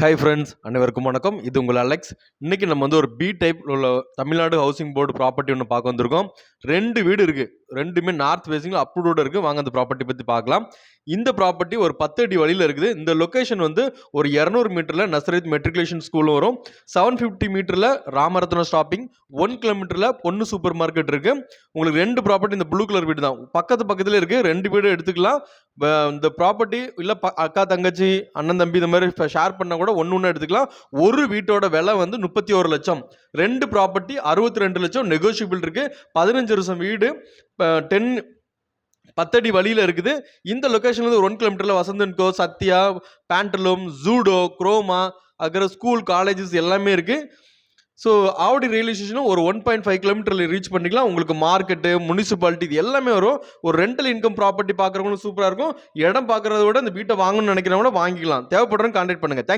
Hi friends, அனைவருக்கும் வணக்கம். இது உங்கள் அலெக்ஸ். இன்னைக்கு நம்ம வந்து ஒரு பி டைப் உள்ள தமிழ்நாடு ஹவுசிங் போர்டு ப்ராப்பர்ட்டி ஒன்று பார்க்க வந்திருக்கோம். 2 வீடு இருக்கு. ரெண்டுமே நார்த் ஃபேசிங்ல அப்ரூவ்டு இருக்கு. வாங்க அந்த ப்ராப்பர்ட்டி பத்தி பார்க்கலாம். இந்த ப்ராப்பர்ட்டி ஒரு 10 அடி வழியில இருக்குது. இந்த லொகேஷன் வந்து ஒரு 200 மீட்டர்ல நசரத் மெட்ரிகுலேஷன் ஸ்கூல் வரும். 750 மீட்டர்ல ராமரத்னம் ஸ்டாப்பிங், 1 கிலோமீட்டர்ல பொன்னு சூப்பர் மார்க்கெட் இருக்கு. உங்களுக்கு 2 ப்ராப்பர்ட்டி இந்த ப்ளூ கலர் வீடு தான் பக்கத்துல இருக்கு. 2 வீடு எடுத்துக்கலாம். இந்த ப்ராப்பர்ட்டி இல்ல அக்கா தங்கச்சி அண்ணன் தம்பி இந்த மாதிரி ஷேர் பண்ண கூட ஒன்னு எடுத்துக்கலாம். ஒரு வீட்டோட விலை வந்து 31 லட்சம். 2 ப்ராப்பர்ட்டி 62 லட்சம் நெகோஷியபிள் இருக்கு. 15 வருஷம் வீடு 10 அடி வழியில இருக்குது. இந்த லொகேஷன்ல 1 கிலோமீட்டர்ல வசந்தன் கோ, சத்யா, பேண்டலூம், ஜூடோ, குரோமா, அப்புறம் ஸ்கூல் காலேஜஸ் எல்லாமே இருக்கு. ஸோ ஆவடி ரயில்வே ஸ்டேஷனும் ஒரு 1.5 கிலோமீட்டரில் ரீச் பண்ணிக்கலாம். உங்களுக்கு மார்க்கெட்டு, முனிசிபாலிட்டி இது எல்லாமே வரும். ஒரு ரெண்டல் இன்கம் ப்ராப்பர்ட்டி பார்க்குறவங்களும் சூப்பராக இருக்கும். இடம் பார்க்குறத விட இந்த வீட்டை வாங்கணும்னு நினைக்கிறவங்க வாங்கிக்கலாம். தேவைப்படுறவங்க கான்டாக்ட் பண்ணுங்கள். தேங்க்யூ.